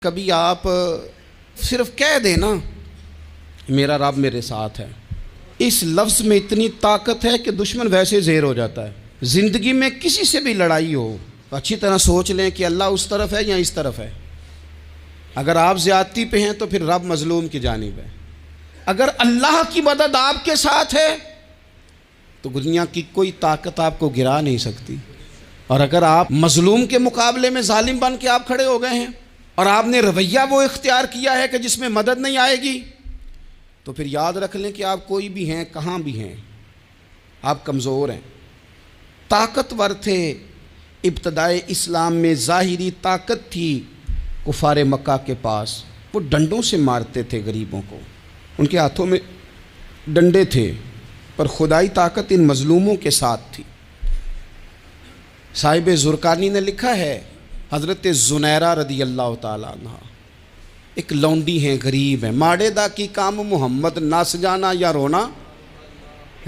کبھی آپ صرف کہہ دیں نا میرا رب میرے ساتھ ہے، اس لفظ میں اتنی طاقت ہے کہ دشمن ویسے زیر ہو جاتا ہے۔ زندگی میں کسی سے بھی لڑائی ہو تو اچھی طرح سوچ لیں کہ اللہ اس طرف ہے یا اس طرف ہے۔ اگر آپ زیادتی پہ ہیں تو پھر رب مظلوم کی جانب ہے۔ اگر اللہ کی مدد آپ کے ساتھ ہے تو دنیا کی کوئی طاقت آپ کو گرا نہیں سکتی۔ اور اگر آپ مظلوم کے مقابلے میں ظالم بن کے آپ کھڑے ہو گئے ہیں اور آپ نے رویہ وہ اختیار کیا ہے کہ جس میں مدد نہیں آئے گی، تو پھر یاد رکھ لیں کہ آپ کوئی بھی ہیں، کہاں بھی ہیں، آپ کمزور ہیں۔ طاقتور تھے ابتدائے اسلام میں، ظاہری طاقت تھی کفار مکہ کے پاس، وہ ڈنڈوں سے مارتے تھے غریبوں کو، ان کے ہاتھوں میں ڈنڈے تھے، پر خدائی طاقت ان مظلوموں کے ساتھ تھی۔ صاحب زرقانی نے لکھا ہے، حضرت زنیرہ رضی اللہ تعالیٰ عنہ ایک لونڈی ہیں، غریب ہیں، ماڑے دا کی کام محمد ناس جانا یا رونا،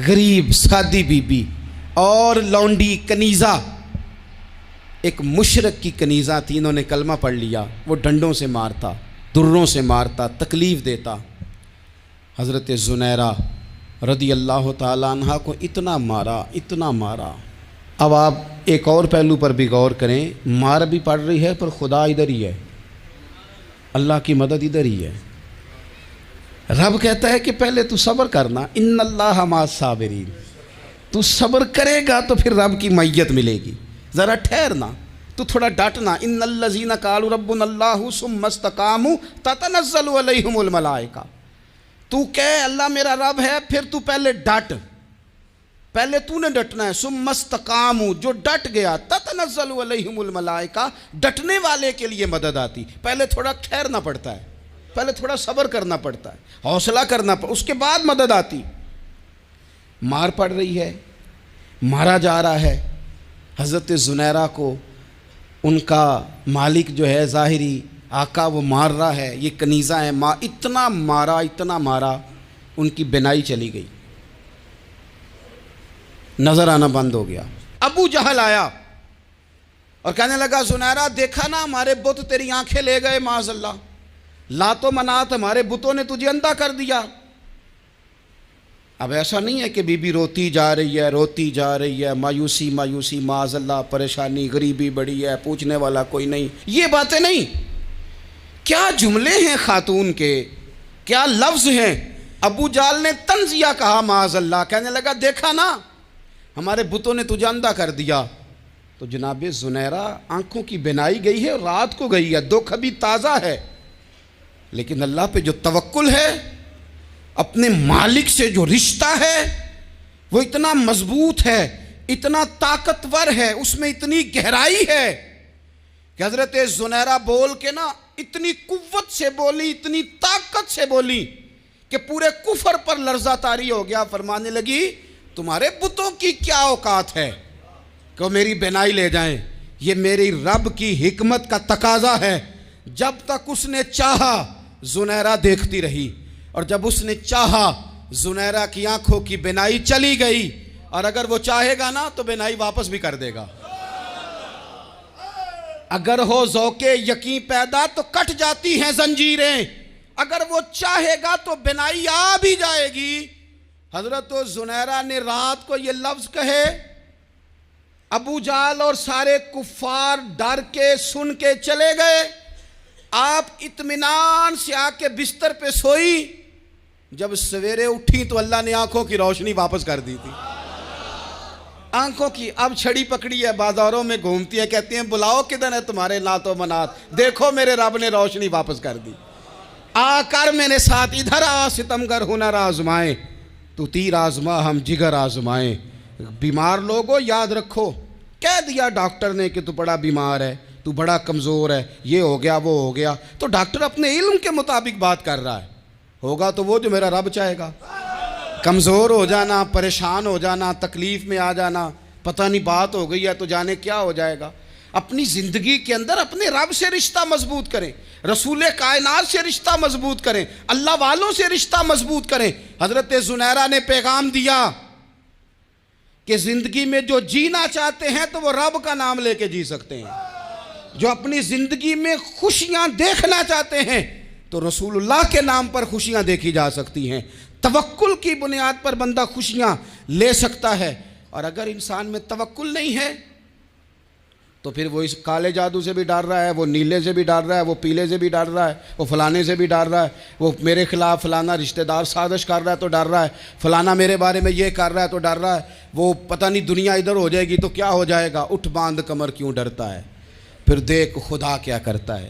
غریب سادی بی بی اور لونڈی کنیزہ، ایک مشرک کی کنیزہ تھی، انہوں نے کلمہ پڑھ لیا، وہ ڈنڈوں سے مارتا، دروں سے مارتا، تکلیف دیتا۔ حضرت زنیرہ رضی اللہ تعالیٰ عنہ کو اتنا مارا، اتنا مارا۔ اب آپ ایک اور پہلو پر بھی غور کریں، مار بھی پڑ رہی ہے پر خدا ادھر ہی ہے، اللہ کی مدد ادھر ہی ہے۔ رب کہتا ہے کہ پہلے تو صبر کرنا، ان اللہ مع الصابرین، تو صبر کرے گا تو پھر رب کی معیت ملے گی، ذرا ٹھہرنا، تو تھوڑا ڈٹنا۔ ان الذین قالوا ربنا اللہ ثم استقاموا تتنزل علیہم الملائکہ، تو کہے اللہ میرا رب ہے، پھر تو پہلے ڈٹ، پہلے تو نے ڈٹنا ہے۔ ثم استقاموا، جو ڈٹ گیا، تتنزل علیہم الملائکہ، ڈٹنے والے کے لیے مدد آتی، پہلے تھوڑا ٹھہرنا پڑتا ہے، پہلے تھوڑا صبر کرنا پڑتا ہے، حوصلہ کرنا پڑتا، اس کے بعد مدد آتی۔ مار پڑ رہی ہے، مارا جا رہا ہے حضرت زنیرہ کو، ان کا مالک جو ہے ظاہری آقا وہ مار رہا ہے، یہ کنیزہ ہے، اتنا مارا، اتنا مارا، ان کی بینائی چلی گئی، نظر آنا بند ہو گیا۔ ابو جہل آیا اور کہنے لگا زنیرہ دیکھا نا ہمارے بت تیری آنکھیں لے گئے، معاذ اللہ، لات و منات ہمارے بتوں نے تجھے اندھا کر دیا۔ اب ایسا نہیں ہے کہ بی بی روتی جا رہی ہے، روتی جا رہی ہے، مایوسی مایوسی، معاذ اللہ، پریشانی، غریبی بڑی ہے، پوچھنے والا کوئی نہیں، یہ باتیں نہیں۔ کیا جملے ہیں خاتون کے، کیا لفظ ہیں۔ ابو جہل نے تنزیہ کہا، معاذ اللہ، کہنے لگا دیکھا نا ہمارے بتوں نے تجھے اندھا کر دیا۔ تو جناب زنیرہ آنکھوں کی بینائی گئی ہے، رات کو گئی ہے، دکھ ابھی تازہ ہے، لیکن اللہ پہ جو توکل ہے، اپنے مالک سے جو رشتہ ہے وہ اتنا مضبوط ہے، اتنا طاقتور ہے، اس میں اتنی گہرائی ہے کہ حضرت زنیرہ بول کے نا اتنی قوت سے بولی، اتنی طاقت سے بولی کہ پورے کفر پر لرزہ طاری ہو گیا۔ فرمانے لگی تمہارے بتوں کی کیا اوقات ہے کہ وہ میری بینائی لے جائیں، یہ میری رب کی حکمت کا تقاضا ہے۔ جب تک اس نے چاہا زنیرہ دیکھتی رہی، اور جب اس نے چاہا زنیرہ کی آنکھوں کی بینائی چلی گئی، اور اگر وہ چاہے گا نا تو بینائی واپس بھی کر دے گا۔ اگر ہو ذوق یقین پیدا تو کٹ جاتی ہیں زنجیریں، اگر وہ چاہے گا تو بینائی آ بھی جائے گی۔ حضرت زنیرہ نے رات کو یہ لفظ کہے، ابو جہل اور سارے کفار ڈر کے سن کے چلے گئے، آپ اطمینان سے آ کے بستر پہ سوئی۔ جب سویرے اٹھی تو اللہ نے آنکھوں کی روشنی واپس کر دی تھی، آنکھوں کی۔ اب چھڑی پکڑی ہے، بازاروں میں گھومتی ہے، کہتی ہیں بلاؤ کدھر ہے تمہارے لات و منات، دیکھو میرے رب نے روشنی واپس کر دی۔ آ کر میرے ساتھ ادھر آ، ستمگر ہنر آزمائیں، تو تیر آزما ہم جگر آزمائیں۔ بیمار لوگوں یاد رکھو، کہہ دیا ڈاکٹر نے کہ تو بڑا بیمار ہے، تو بڑا کمزور ہے، یہ ہو گیا وہ ہو گیا، تو ڈاکٹر اپنے علم کے مطابق بات کر رہا ہے، ہوگا تو وہ جو میرا رب چاہے گا۔ کمزور ہو جانا، پریشان ہو جانا، تکلیف میں آ جانا، پتہ نہیں بات ہو گئی ہے تو جانے کیا ہو جائے گا۔ اپنی زندگی کے اندر اپنے رب سے رشتہ مضبوط کریں، رسول کائنات سے رشتہ مضبوط کریں، اللہ والوں سے رشتہ مضبوط کریں۔ حضرت زنیرہ نے پیغام دیا کہ زندگی میں جو جینا چاہتے ہیں تو وہ رب کا نام لے کے جی سکتے ہیں، جو اپنی زندگی میں خوشیاں دیکھنا چاہتے ہیں تو رسول اللہ کے نام پر خوشیاں دیکھی جا سکتی ہیں. توکل کی بنیاد پر بندہ خوشیاں لے سکتا ہے. اور اگر انسان میں توکل نہیں ہے تو پھر وہ اس کالے جادو سے بھی ڈر رہا ہے, وہ نیلے سے بھی ڈر رہا ہے, وہ پیلے سے بھی ڈر رہا ہے, وہ فلانے سے بھی ڈر رہا ہے, وہ میرے خلاف فلانا رشتہ دار سازش کر رہا ہے تو ڈر رہا ہے, فلانا میرے بارے میں یہ کر رہا ہے تو ڈر رہا ہے, وہ پتہ نہیں دنیا ادھر ہو جائے گی تو کیا ہو جائے گا. اٹھ باندھ کمر کیوں ڈرتا ہے, پھر دیکھ خدا کیا کرتا ہے.